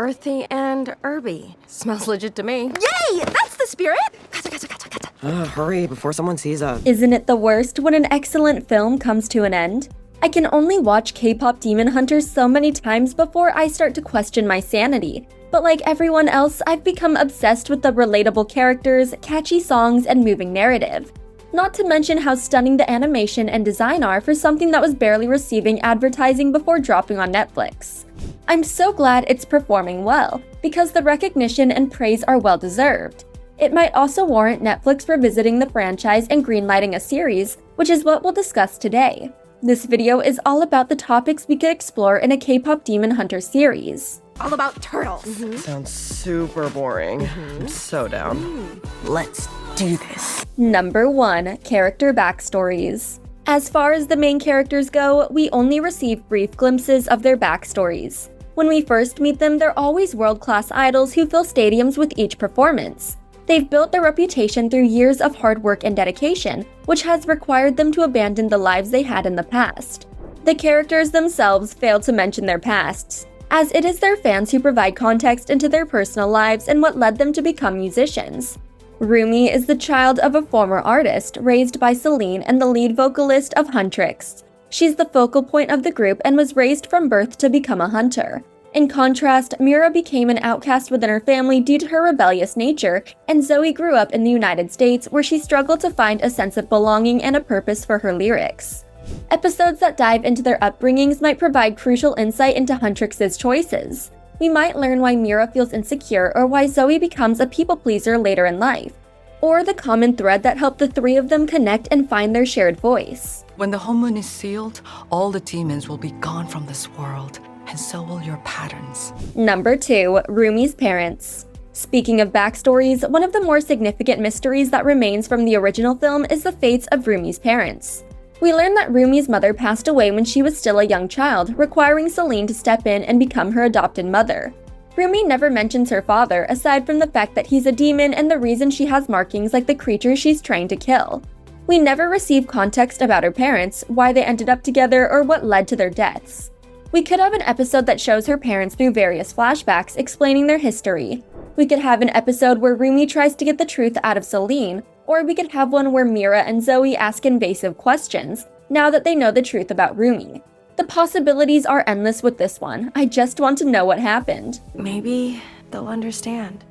Earthy and herby. Smells legit to me. Yay! That's the spirit! Gotcha. Hurry before someone sees us. Isn't it the worst when an excellent film comes to an end? I can only watch K-pop Demon Hunters so many times before I start to question my sanity. But like everyone else, I've become obsessed with the relatable characters, catchy songs, and moving narrative. Not to mention how stunning the animation and design are for something that was barely receiving advertising before dropping on Netflix. I'm so glad it's performing well, because the recognition and praise are well deserved. It might also warrant Netflix revisiting the franchise and greenlighting a series, which is what we'll discuss today. This video is all about the topics we could explore in a K-pop Demon Hunter series. All about turtles. Sounds super boring. I'm so down. Let's do this. Number 1. Character backstories. As far as the main characters go, we only receive brief glimpses of their backstories. When we first meet them, they're always world-class idols who fill stadiums with each performance. They've built their reputation through years of hard work and dedication, which has required them to abandon the lives they had in the past. The characters themselves fail to mention their pasts, as it is their fans who provide context into their personal lives and what led them to become musicians. Rumi is the child of a former artist raised by Celine and the lead vocalist of Huntrix. She's the focal point of the group and was raised from birth to become a hunter. In contrast, Mira became an outcast within her family due to her rebellious nature, and Zoe grew up in the United States where she struggled to find a sense of belonging and a purpose for her lyrics. Episodes that dive into their upbringings might provide crucial insight into Huntrix's choices. We might learn why Mira feels insecure or why Zoe becomes a people-pleaser later in life, or the common thread that helped the three of them connect and find their shared voice. When the Honmun is sealed, all the demons will be gone from this world, and so will your patterns. Number 2. Rumi's parents. Speaking of backstories, one of the more significant mysteries that remains from the original film is the fates of Rumi's parents. We learn that Rumi's mother passed away when she was still a young child, requiring Celine to step in and become her adopted mother. Rumi never mentions her father, aside from the fact that he's a demon and the reason she has markings like the creature she's trained to kill. We never receive context about her parents, why they ended up together, or what led to their deaths. We could have an episode that shows her parents through various flashbacks explaining their history. We could have an episode where Rumi tries to get the truth out of Celine, or we could have one where Mira and Zoe ask invasive questions, now that they know the truth about Rumi. The possibilities are endless with this one. I just want to know what happened. Maybe they'll understand.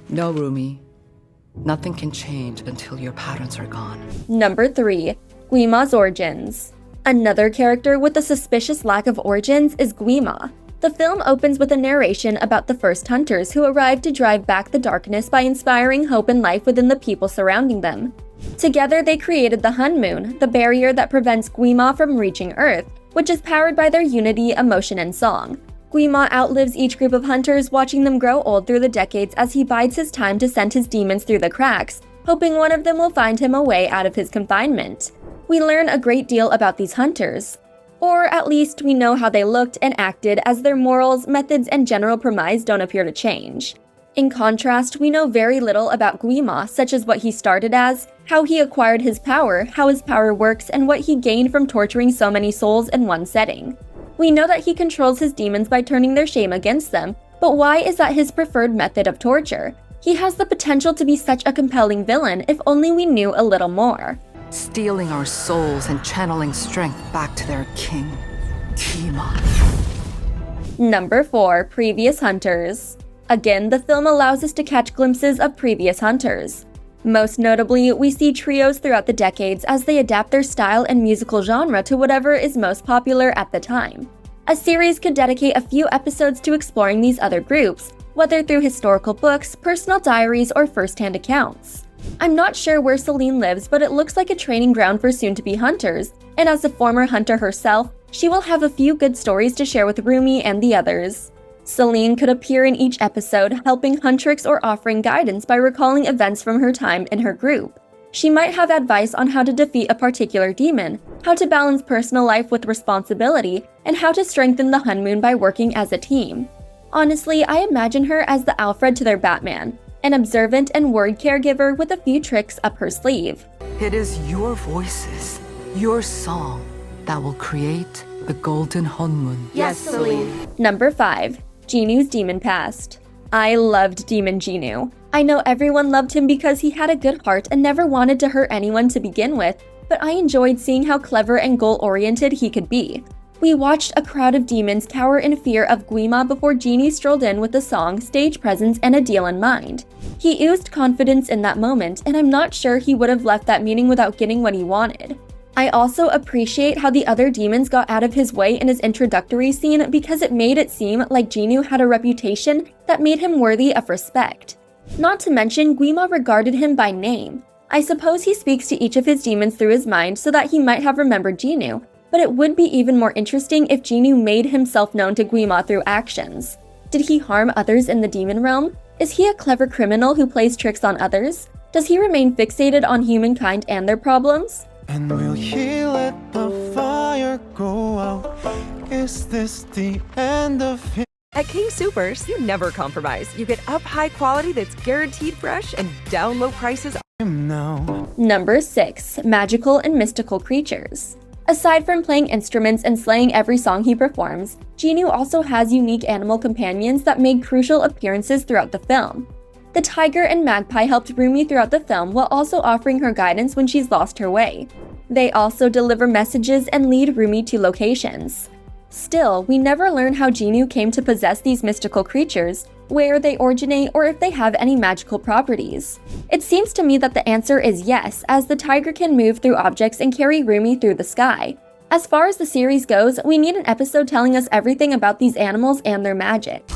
No, Rumi. Nothing can change until your patterns are gone. Number 3. Guima's origins. Another character with a suspicious lack of origins is Guima. The film opens with a narration about the first hunters who arrived to drive back the darkness by inspiring hope and life within the people surrounding them. Together they created the Hunmoon, the barrier that prevents Guima from reaching Earth, which is powered by their unity, emotion, and song. Guima outlives each group of hunters, watching them grow old through the decades as he bides his time to send his demons through the cracks, hoping one of them will find him a way out of his confinement. We learn a great deal about these hunters. Or at least we know how they looked and acted, as their morals, methods, and general premise don't appear to change. In contrast, we know very little about Guima, such as what he started as, how he acquired his power, how his power works, and what he gained from torturing so many souls in one setting. We know that he controls his demons by turning their shame against them, but why is that his preferred method of torture? He has the potential to be such a compelling villain if only we knew a little more. Stealing our souls and channeling strength back to their king, Kima. Number 4. Previous hunters. Again, the film allows us to catch glimpses of previous hunters. Most notably, we see trios throughout the decades as they adapt their style and musical genre to whatever is most popular at the time. A series could dedicate a few episodes to exploring these other groups, whether through historical books, personal diaries, or first-hand accounts. I'm not sure where Celine lives, but it looks like a training ground for soon-to-be hunters, and as a former hunter herself, she will have a few good stories to share with Rumi and the others. Celine could appear in each episode, helping Huntrix or offering guidance by recalling events from her time in her group. She might have advice on how to defeat a particular demon, how to balance personal life with responsibility, and how to strengthen the Hunmoon by working as a team. Honestly, I imagine her as the Alfred to their Batman, an observant and worried caregiver with a few tricks up her sleeve. It is your voices, your song, that will create the Golden Honmun. Yes, Celine. Number 5. Jinu's demon past. I loved Demon Jinu. I know everyone loved him because he had a good heart and never wanted to hurt anyone to begin with, but I enjoyed seeing how clever and goal-oriented he could be. We watched a crowd of demons cower in fear of Guima before Genie strolled in with a song, stage presence, and a deal in mind. He oozed confidence in that moment, and I'm not sure he would have left that meeting without getting what he wanted. I also appreciate how the other demons got out of his way in his introductory scene because it made it seem like Jinu had a reputation that made him worthy of respect. Not to mention, Guima regarded him by name. I suppose he speaks to each of his demons through his mind so that he might have remembered Jinu, but it would be even more interesting if Jinu made himself known to Guima through actions. Did he harm others in the demon realm? Is he a clever criminal who plays tricks on others? Does he remain fixated on humankind and their problems? And will he let the fire go out? Is this the end of him? At King Supers, you never compromise. You get up high quality that's guaranteed fresh and down low prices. Now. Number 6. Magical and mystical creatures. Aside from playing instruments and slaying every song he performs, Jinu also has unique animal companions that made crucial appearances throughout the film. The tiger and magpie helped Rumi throughout the film while also offering her guidance when she's lost her way. They also deliver messages and lead Rumi to locations. Still, we never learn how Jinu came to possess these mystical creatures, where they originate, or if they have any magical properties. It seems to me that the answer is yes, as the tiger can move through objects and carry Rumi through the sky. As far as the series goes, we need an episode telling us everything about these animals and their magic.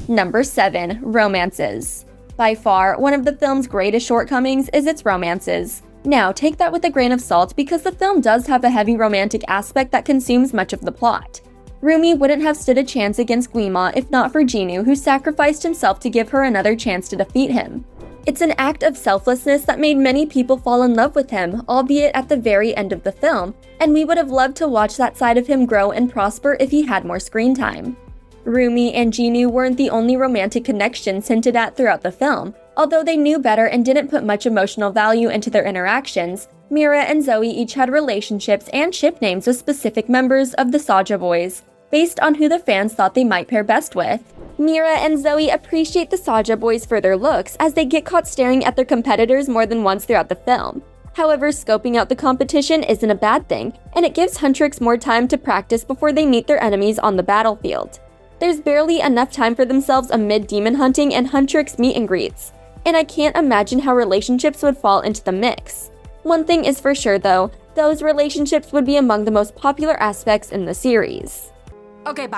Number 7. Romances. By far, one of the film's greatest shortcomings is its romances. Now, take that with a grain of salt because the film does have a heavy romantic aspect that consumes much of the plot. Rumi wouldn't have stood a chance against Guima if not for Jinu, who sacrificed himself to give her another chance to defeat him. It's an act of selflessness that made many people fall in love with him, albeit at the very end of the film, and we would have loved to watch that side of him grow and prosper if he had more screen time. Rumi and Jinu weren't the only romantic connections hinted at throughout the film. Although they knew better and didn't put much emotional value into their interactions, Mira and Zoe each had relationships and ship names with specific members of the Saja Boys, based on who the fans thought they might pair best with. Mira and Zoe appreciate the Saja Boys for their looks, as they get caught staring at their competitors more than once throughout the film. However, scoping out the competition isn't a bad thing, and it gives Huntrix more time to practice before they meet their enemies on the battlefield. There's barely enough time for themselves amid demon hunting and Huntrix meet and greets, and I can't imagine how relationships would fall into the mix. One thing is for sure though, those relationships would be among the most popular aspects in the series. Okay, bye.